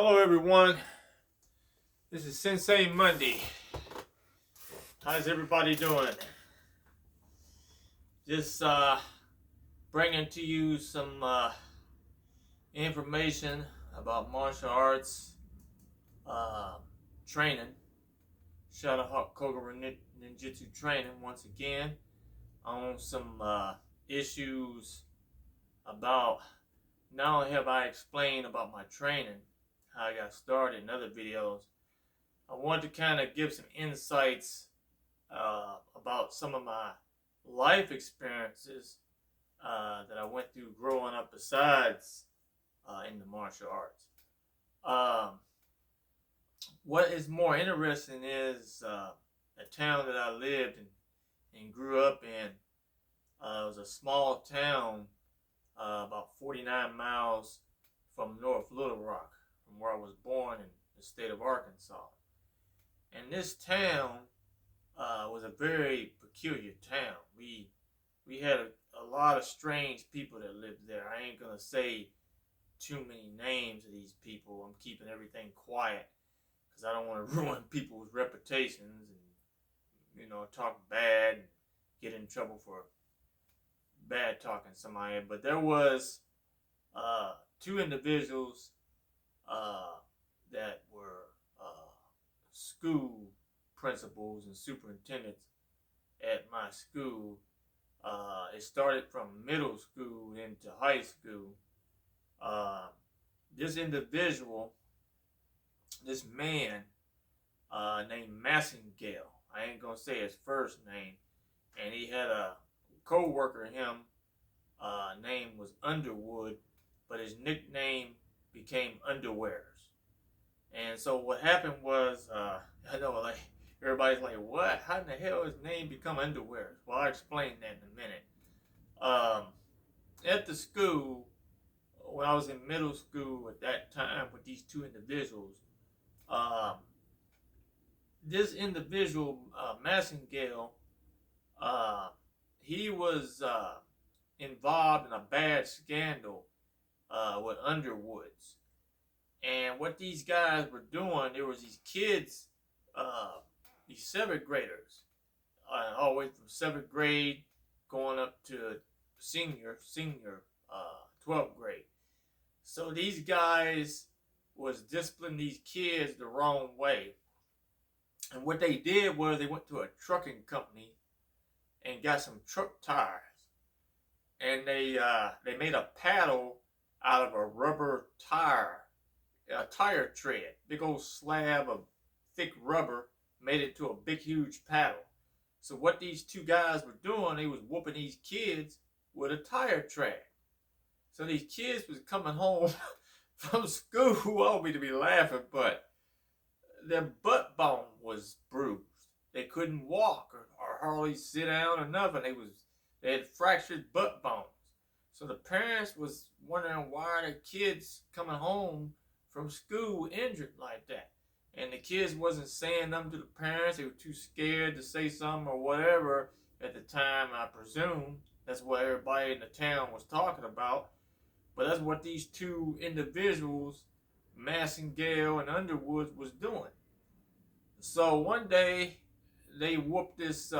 Hello everyone, this is Sensei Monday. How's everybody doing? Just bringing to you some information about martial arts training. Shout out Koga ninjutsu training once again on some issues about, not only have I explained about my training, how I got started in other videos, I want to kind of give some insights about some of my life experiences that I went through growing up besides in the martial arts. Um, what is more interesting is a town that I lived and grew up in. It was a small town about 49 miles from North Little Rock, from where I was born in the state of Arkansas. And this town was a very peculiar town. We had a lot of strange people that lived there. I ain't gonna say too many names of these people. I'm keeping everything quiet because I don't want to ruin people's reputations and talk bad and get in trouble for bad talking somebody. But there was two individuals that were school principals and superintendents at my school. It started from middle school into high school. This individual, this man named Massengale, I ain't gonna say his first name, and he had a co-worker, him, name was Underwood, but his nickname became Underwears. And so what happened was, I know, like, everybody's like, what? How in the hell his name become Underwears? Well, I'll explain that in a minute. At the school, when I was in middle school at that time with these two individuals, this individual, Massengale, he was involved in a bad scandal with Underwoods. And what these guys were doing, there was these kids, these seventh graders, all the way from seventh grade going up to senior 12th grade. So these guys was disciplining these kids the wrong way. And what they did was they went to a trucking company and got some truck tires. And they made a paddle out of a rubber tire, a tire tread, big old slab of thick rubber, made it to a big huge paddle. So what these two guys were doing, they was whooping these kids with a tire tread. So these kids was coming home from school. I don't mean to be laughing, but their butt bone was bruised. They couldn't walk or hardly sit down or nothing. They had fractured butt bones. So the parents was wondering why their kids coming home from school injured like that. And the kids wasn't saying nothing to the parents. They were too scared to say something or whatever at the time, I presume. That's what everybody in the town was talking about. But that's what these two individuals, Massengale and Underwood, was doing. So one day, they whooped this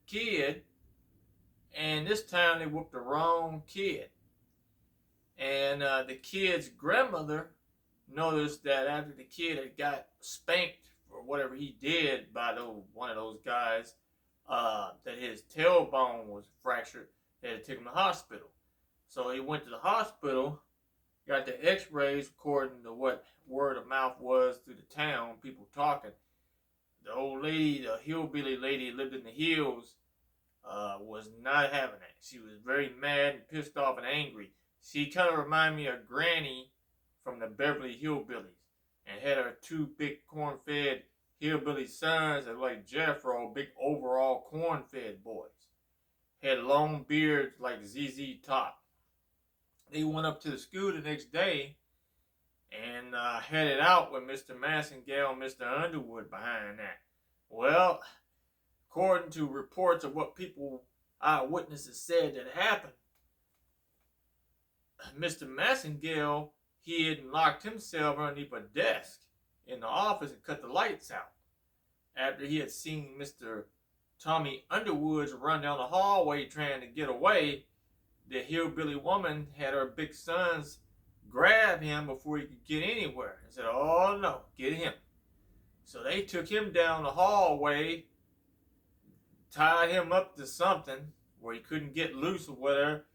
kid, and this time they whooped the wrong kid. And the kid's grandmother noticed that after the kid had got spanked for whatever he did by one of those guys, that his tailbone was fractured. They had to take him to the hospital. So he went to the hospital, got the x-rays according to what word of mouth was through the town, people talking. The old lady, the hillbilly lady lived in the hills, was not having it. She was very mad and pissed off and angry. She kind of reminded me of Granny from the Beverly Hillbillies, and had her two big corn-fed hillbilly sons that were like Jethro, big overall corn-fed boys. Had long beards like ZZ Top. They went up to the school the next day and headed out with Mr. Massengale and Mr. Underwood behind that. Well, according to reports of what eyewitnesses said that happened, Mr. Massengale, he had locked himself underneath a desk in the office and cut the lights out after he had seen Mr. Tommy Underwood's run down the hallway trying to get away. The hillbilly woman had her big sons grab him before he could get anywhere and said, "Oh no, get him." So they took him down the hallway, tied him up to something where he couldn't get loose or whatever.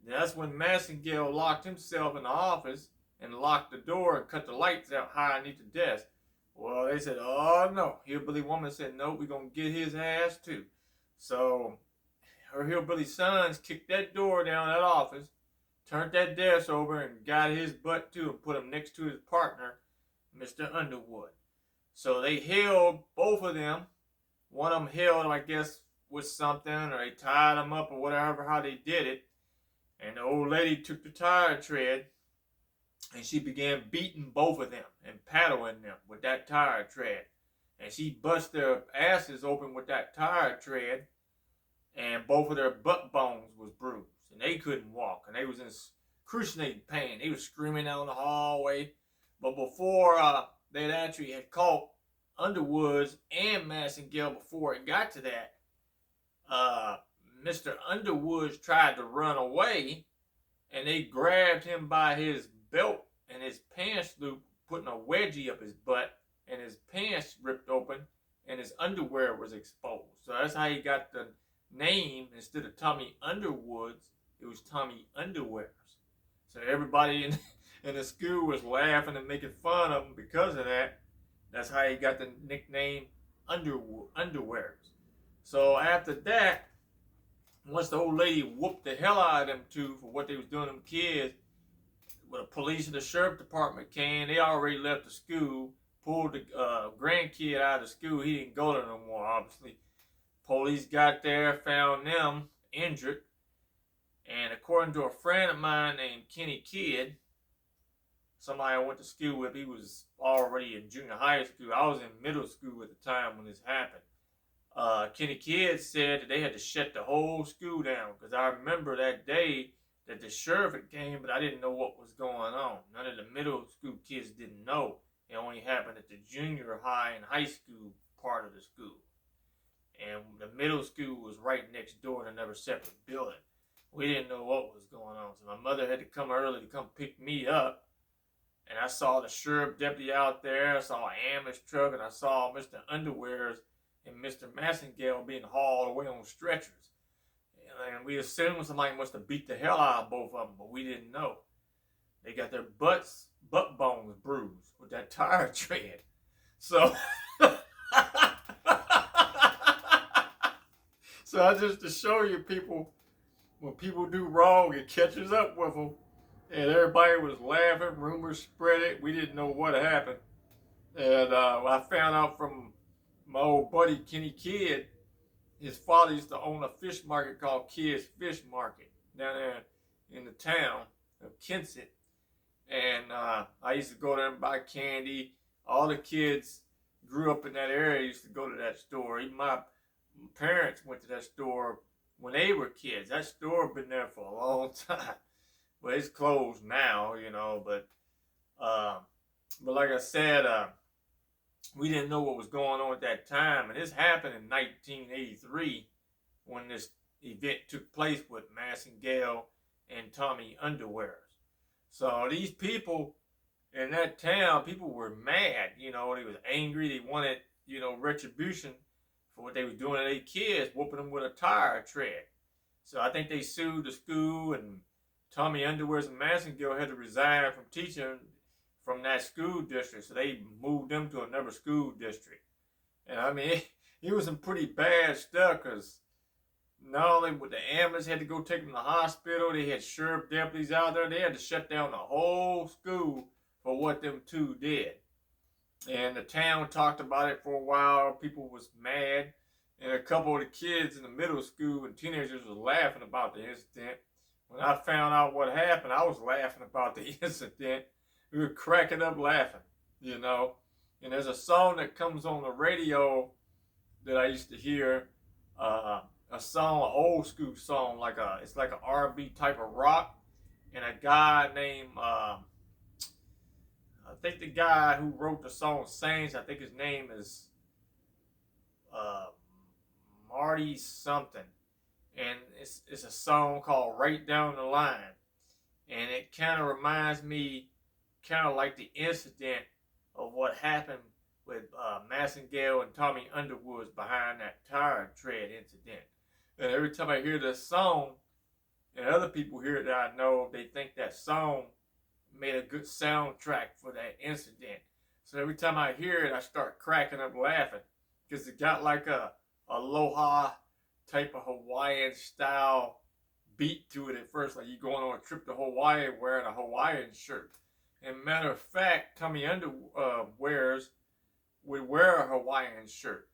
That's when Massengale locked himself in the office and locked the door and cut the lights out high underneath the desk. Well, they said, "Oh no." Hillbilly woman said, "No, we're going to get his ass too." So her hillbilly sons kicked that door down that office, turned that desk over, and got his butt too and put him next to his partner, Mr. Underwood. So they held both of them. One of them held him, I guess, with something, or they tied him up or whatever, how they did it. And the old lady took the tire tread and she began beating both of them and paddling them with that tire tread. And she bust their asses open with that tire tread, and both of their butt bones was bruised. And they couldn't walk, and they was in excruciating pain. They was screaming down the hallway. But before they actually had caught Underwood's and Massengale, before it got to that, Mr. Underwood tried to run away, and they grabbed him by his belt and his pants loop, putting a wedgie up his butt, and his pants ripped open, and his underwear was exposed. So that's how he got the name. Instead of Tommy Underwood's, it was Tommy Underwears. So everybody in the school was laughing and making fun of him because of that. That's how he got the nickname Underwears. So after that, once the old lady whooped the hell out of them two for what they was doing to them kids, when the police and the sheriff department came, they already left the school, pulled the grandkid out of the school. He didn't go there no more, obviously. Police got there, found them injured, and according to a friend of mine named Kenny Kidd, somebody I went to school with, he was already in junior high school. I was in middle school at the time when this happened. Kenny Kidd said that they had to shut the whole school down, because I remember that day that the sheriff had came, but I didn't know what was going on. None of the middle school kids didn't know. It only happened at the junior high and high school part of the school. And the middle school was right next door in another separate building. We didn't know what was going on. So my mother had to come early to come pick me up. And I saw the sheriff deputy out there. I saw an ambulance truck, and I saw Mr. Underwears and Mr. Massengale being hauled away on stretchers. And we assumed somebody must have beat the hell out of both of them, but we didn't know. They got their butt bones bruised with that tire tread. So, so just to show you people, when people do wrong, it catches up with them. And everybody was laughing, rumors spread it. We didn't know what happened. And I found out from my old buddy Kenny Kidd, his father used to own a fish market called Kidd's Fish Market down there in the town of Kensett. And I used to go there and buy candy. All the kids grew up in that area used to go to that store. Even my parents went to that store when they were kids. That store had been there for a long time. Well, it's closed now, you know, but like I said, we didn't know what was going on at that time. And this happened in 1983 when this event took place with Massengale and Tommy Underwears. So these people in that town, people were mad, you know, they was angry. They wanted, you know, retribution for what they was doing to their kids, whooping them with a tire tread. So I think they sued the school, and Tommy Underwears and Massengale had to resign from teaching from that school district, so they moved them to another school district. And I mean, it was some pretty bad stuff, because not only would the ambulance had to go take them to the hospital, they had sheriff deputies out there. They had to shut down the whole school for what them two did. And the town talked about it for a while. People was mad, and a couple of the kids in the middle school and teenagers was laughing about the incident. When I found out what happened, I was laughing about the incident. We were cracking up laughing, you know. And there's a song that comes on the radio that I used to hear, a song, an old school song, it's like an R&B type of rock. And a guy named I think the guy who wrote the song Saints, I think his name is uh, Marty something. And it's a song called Right Down the Line. And it kind of reminds me, kind of like the incident of what happened with Massengale and Tommy Underwood's behind that tire tread incident. And every time I hear this song, and other people hear it that I know, they think that song made a good soundtrack for that incident. So every time I hear it, I start cracking up laughing because it got like a aloha type of Hawaiian style beat to it at first, like you going on a trip to Hawaii wearing a Hawaiian shirt. And matter of fact, Tommy Underwears would wear a Hawaiian shirt.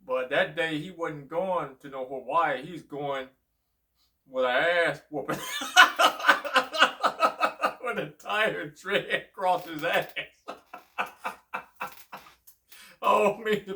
But that day he wasn't going to no Hawaii. He's going with an ass whooping. With a tire tread across his ass. Oh, me, the